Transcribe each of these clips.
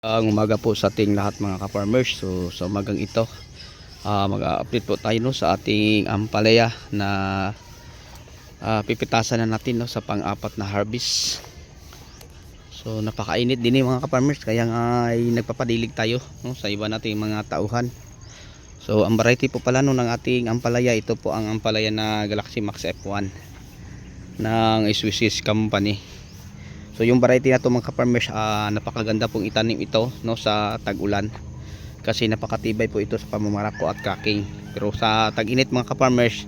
Ang umaga po sa ating lahat mga ka-farmers. So sa umagang ito, mag-update po tayo no, sa ating ampalaya na pipitasan na natin no, sa pang-apat na harvest. So napakainit din mga ka-farmers, kaya nga ay nagpapadilig tayo no, sa iba nating mga tauhan. So ang variety po pala no, ng ating ampalaya, ito po ang ampalaya na Galaxy Max F1 ng Swiss Company. So yung variety na to mga ka-farmers, napakaganda pong itanim ito no, sa tag-ulan, kasi napakatibay po ito sa pamamarako at cracking. Pero sa tag-init mga ka-farmers,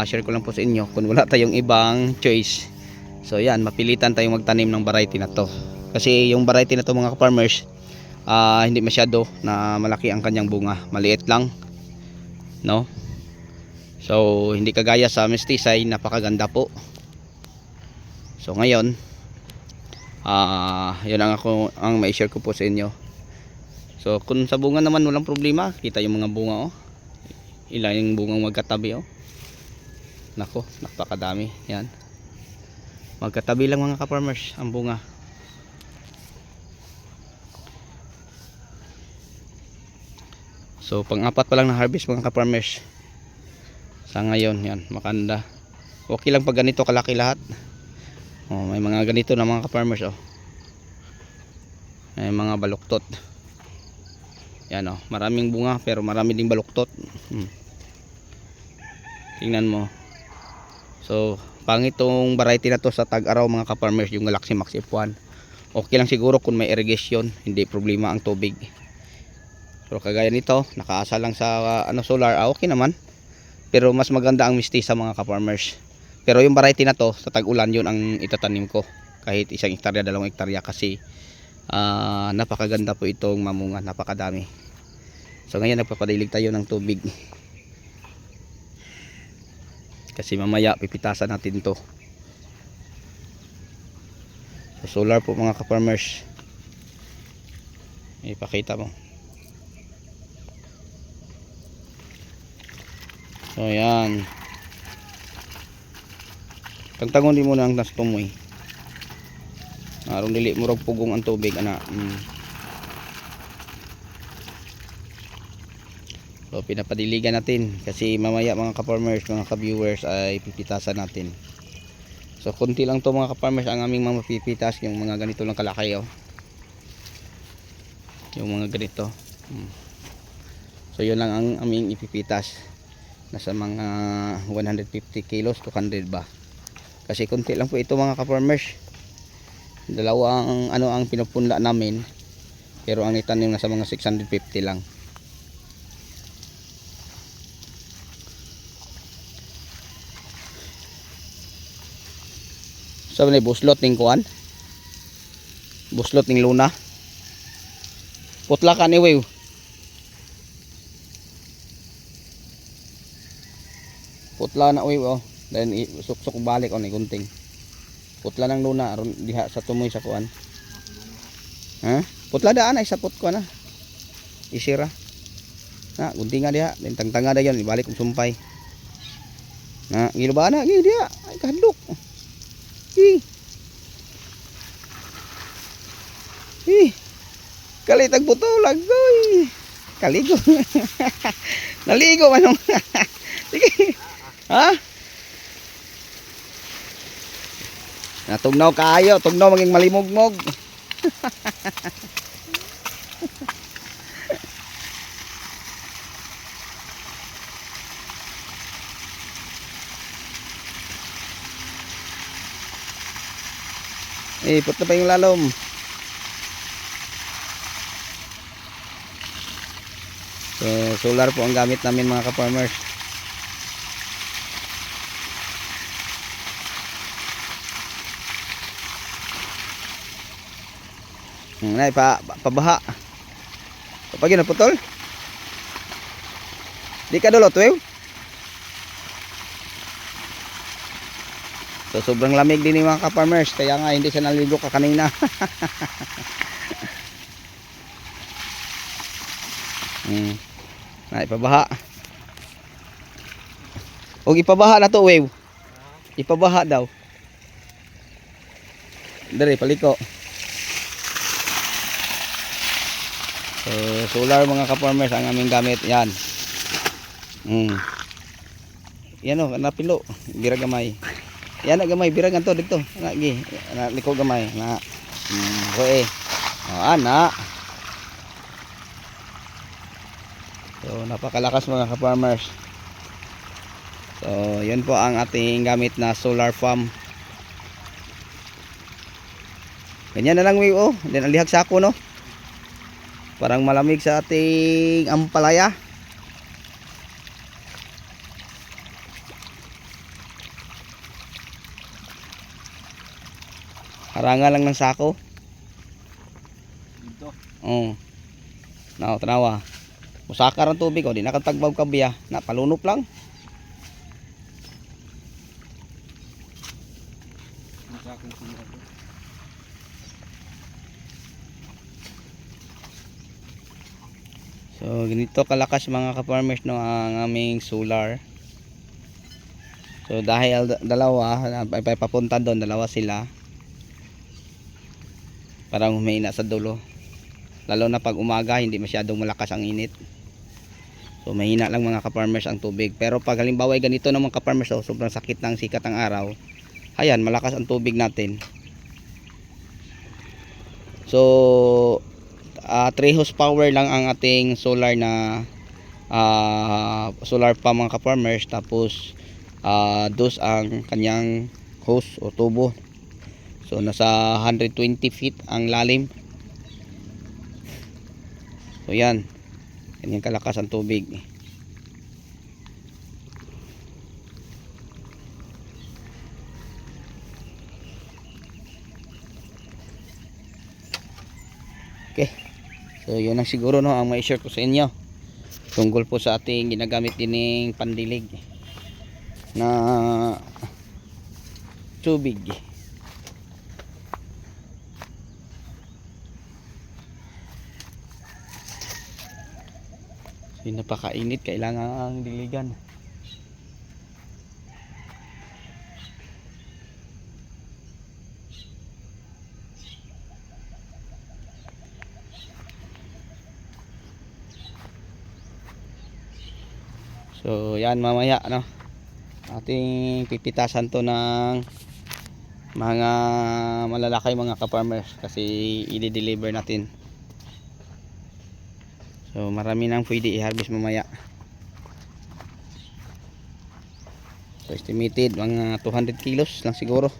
share ko lang po sa inyo kung wala tayong ibang choice. So yan, mapilitan tayong magtanim ng variety na to, kasi yung variety na to mga ka-farmers, hindi masyado na malaki ang kanyang bunga, maliit lang no. So hindi kagaya sa mestisay, napakaganda po. So ngayon, yun ang mai-share ko po sa inyo. So kung sa bunga naman walang problema, kita yung mga bunga ilan yung bungang magkatabi nako, napakadami yan, magkatabi lang mga ka-farmers ang bunga. So pang-apat pa lang na harvest mga ka-farmers sa ngayon. Yan, makanda, okay lang pag ganito kalaki lahat. May mga ganito na mga ka-farmers may mga baluktot yan maraming bunga pero marami ding baluktot. Tingnan mo. So pangit tong variety na to sa tag-araw mga ka-farmers, yung Galaxy Max F1. Okay lang siguro kung may irrigation, hindi problema ang tubig. Pero kagaya nito, nakaasa lang sa solar, okay naman. Pero mas maganda ang mistisa mga ka-farmers. Pero yung variety na to sa tag-ulan, yun ang itatanim ko, kahit 1 hektarya, 2 hektarya, kasi napakaganda po itong mamunga, napakadami. So ngayon nagpapadilig tayo ng tubig, kasi mamaya pipitasan natin to. So solar po mga ka-farmers, ipakita mo. So yan, tagtangon din mo na ang nastumoy. Aron dili murag pugong ang tubig ana. So pinapadiligan natin, kasi mamaya mga ka-farmers, mga ka-viewers, ay pipitasan natin. So konti lang to mga ka-farmers ang aming mga pipitas, yung mga ganito lang kalaki yung mga ganito. So yun lang ang aming ipipitas, nasa mga 150 kilos to 100 ba, kasi konti lang po ito mga ka-farmers. Dalawang ang pinupunla namin, pero ang itanim na sa mga 650 lang. So ni buslot ning kuan, buslot ning luna, putla ka ni wey. Putla na wey then suksok balik ni gunting. Putla ng luna aron diha sa tumoy sa kuan. Putla daan ay sapot ko na. Isira. Na guntinga diha, then tangtanga da yon, ibalik og sumpay. Na giluba na gi diha, ay kahadlok. Kalitag butulag goy. Kaligo. Naligo manong. Sige. Natugnaw kayo, tugnaw maging malimugmog. Ipot na pa yung lalom. So solar po ang gamit namin mga ka-farmers. Nay pabaha. Kapag yun naputol, di ka dulot wew. So sobrang lamig din yung mga ka-farmers, kaya nga hindi siya naligo ka kanina. Nay pabaha. Og ipabaha na to wew. Ipabaha daw. Dari paliko. So solar mga ka-farmers ang aming gamit. Yan. Yan o, napilo. Bira gamay. Yan na gamay, bira ganto dito. Lagi, liko gamay na. Okay. Ana. So napakalakas mga ka-farmers. So yun po ang ating gamit na solar farm. Ganyan na lang way oh. Then alihag sa ako no. Parang malamig sa ating ampalaya. Haranga lang ng sako. Dito. Oo. Tanawa. Musakar ang tubig, di nakatagbaw kabiya, napalunop lang. So ganito kalakas mga ka-farmers no ang aming solar. So dahil dalawa ay papunta doon, dalawa sila. Parang humina sa dulo. Lalo na pag umaga hindi masyadong malakas ang init. So mahina lang mga ka-farmers ang tubig. Pero pag halimbawa ay ganito naman ka-farmers, so, sobrang sakit ng sikat ng araw, ayan malakas ang tubig natin. So 3 horsepower lang ang ating solar na solar pa mga ka-farmers. Tapos dos ang kanyang hose o tubo. So nasa 120 feet ang lalim. So yan, kanyang kalakas ang tubig. Okay, so yun ang siguro no ang mai-share ko sa inyo tungkol po sa ating ginagamit dining pandilig na tubig. So, napakainit, kailangan ang diligan. So yan mamaya no, ating pipitasan to ng mga malalaki mga ka-farmers kasi i-deliver natin. So marami nang pwede i-harvest mamaya. So estimated mga 200 kilos lang siguro.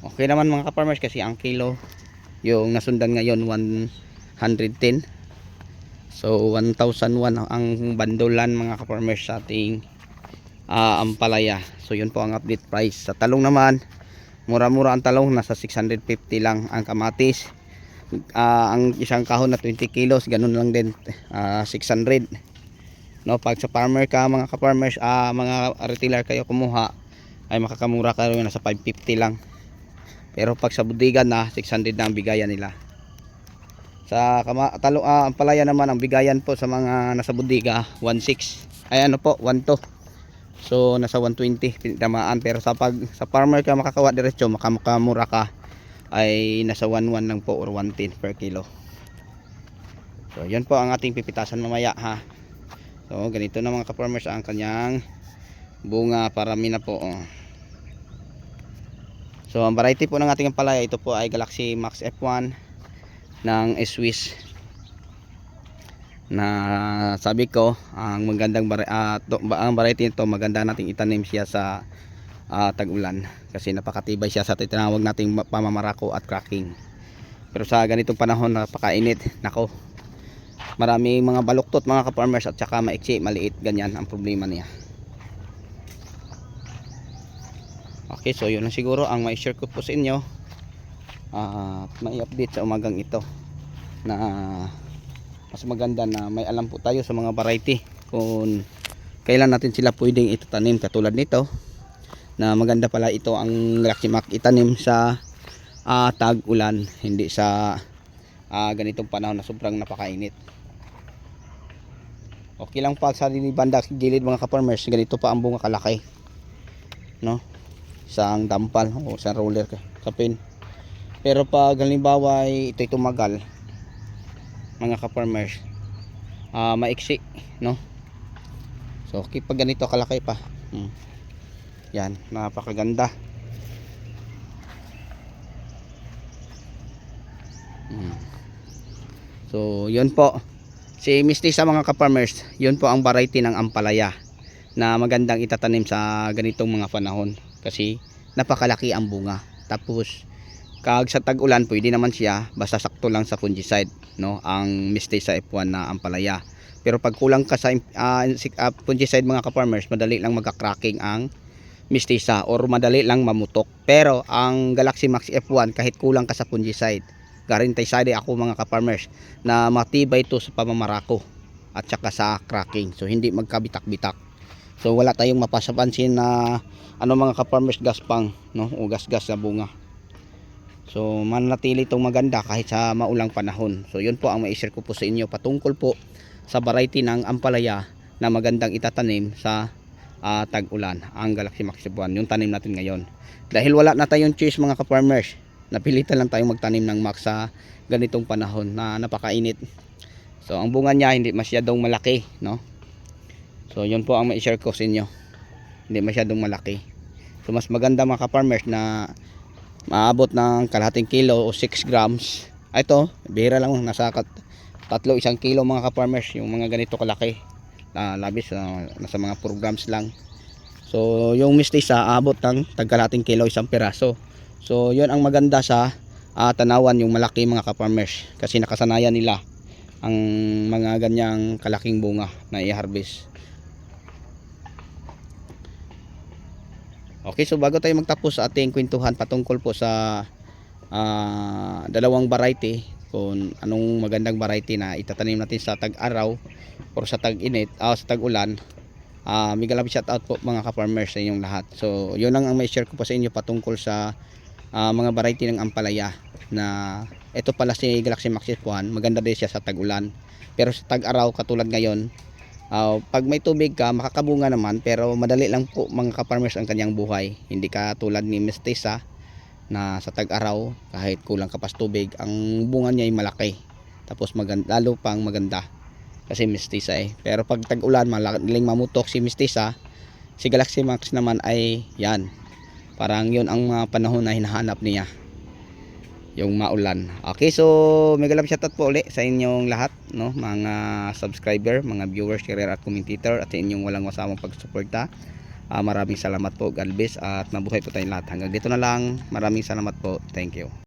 Okay naman mga ka-farmers kasi ang kilo yung nasundan ngayon 110. So 1,001 ang bandolan mga ka-farmers sa ating ampalaya. So yun po ang update price. Sa talong naman, mura-mura ang talong, nasa 650 lang. Ang kamatis, ang isang kahon na 20 kilos, ganun lang din, 600. No, pag sa farmer ka mga ka-farmers, mga retailer kayo kumuha, ay makakamura kayo nasa 550 lang. Pero pag sa budigan na 600 na ang bigayan nila. Sa ampalaya naman ang bigayan po sa mga nasa budiga 1.6, ay ano po 1.2. So nasa 120 tamaan. Pero sa farmer ka makakawa diretso, makamura ka, ay nasa 1.1 lang po or 1.10 per kilo. So yan po ang ating pipitasan mamaya ha. So ganito na mga ka-farmers ang kanyang bunga, parami na po oh. So ang variety po ng ating ampalaya, ito po ay Galaxy Max F1 ng Swiss, na sabi ko ang magandang ang variety nito, maganda nating itanim siya sa tag-ulan kasi napakatibay siya sa tinawag nating pamamarako at cracking. Pero sa ganitong panahon napakainit, nako, marami mga baluktot mga ka-farmers at saka maiksi, maliit, ganyan ang problema niya. Okay, so yun lang siguro ang mai-share ko po sa inyo. May update sa umagang ito na mas maganda na may alam po tayo sa mga variety kung kailan natin sila pwedeng itatanim. Katulad nito na maganda pala ito ang Galaxy Max itanim sa tag-ulan, hindi sa ganitong panahon na sobrang napakainit. Okay lang pag sa banda gilid mga ka-farmers, ganito pa ang bunga kalaki, no, isang dampal o isang roller kapin. Pero pag halimbawa ito'y tumagal, mga ka-farmers, maiksi, no? So okay, pag ganito kalaki pa, yan, napakaganda. So yun po, si Misty sa mga ka-farmers, yun po ang variety ng ampalaya na magandang itatanim sa ganitong mga panahon kasi napakalaki ang bunga. Tapos kag sa tag-ulan pwede naman siya, basta sakto lang sa fungicide, no, ang Misty sa F1 na ampalaya. Pero pag kulang ka sa fungicide mga ka-farmers, madali lang magka-cracking ang Mistisa or madali lang mamutok. Pero ang Galaxy Max F1 kahit kulang ka sa fungicide, guarantee ako mga ka-farmers na matibay ito sa pamamarako at saka sa cracking. So hindi magkabitak-bitak. So wala tayong mapasapansin na mga ka-farmers gaspang, no, o gasgas sa bunga. So manatili itong maganda kahit sa maulang panahon. So yun po ang mai-share ko po sa inyo patungkol po sa variety ng ampalaya na magandang itatanim sa tag-ulan, ang Galaxy Max F1, yung tanim natin ngayon. Dahil wala na tayong choice mga ka-farmers, napilitan lang tayong magtanim ng Max sa ganitong panahon na napakainit. So ang bunga niya hindi masyadong malaki, no? So yun po ang mai-share ko sa inyo, hindi masyadong malaki. So mas maganda mga ka-farmers na maabot ng kalahating kilo o 6 grams. Ito bihira lang, nasa 1 kilo mga ka-farmers yung mga ganito kalaki, labis nasa mga 4 grams lang. So yung Mistisa aabot ng tagkalating kilo, 1 piraso. So yun ang maganda sa tanawan, yung malaki mga ka-farmers, kasi nakasanayan nila ang mga ganyang kalaking bunga na i-harvest. Okay, so bago tayo magtapos sa ating kwentuhan patungkol po sa dalawang variety, kung anong magandang variety na itatanim natin sa tag-araw or sa tag-init, sa tag-ulan, mega love shout out po mga ka-farmers sa inyong lahat. So yun lang ang may share ko po sa inyo patungkol sa mga variety ng ampalaya, na ito pala si Galaxy Max F1, maganda din siya sa tag-ulan. Pero sa tag-araw katulad ngayon, pag may tubig ka makakabunga naman, pero madali lang po mga ka-farmers ang kanyang buhay. Hindi ka tulad ni Mistisa na sa tag-araw kahit kulang ka pa sa tubig, ang bunga niya ay malaki, tapos lalo pang maganda kasi Mistisa Pero pag tag-ulan madaling mamutok si Mistisa. Si Galaxy Max naman ay yan, parang yun ang mga panahon na hinahanap niya, yung maulan. Okay, so mega love shoutout po ulit sa inyong lahat, no, mga subscriber, mga viewers, share at commentator, at sa inyong walang wasawang pagsuporta. Maraming salamat po. God bless at mabuhay po tayong lahat. Hanggang dito na lang. Maraming salamat po. Thank you.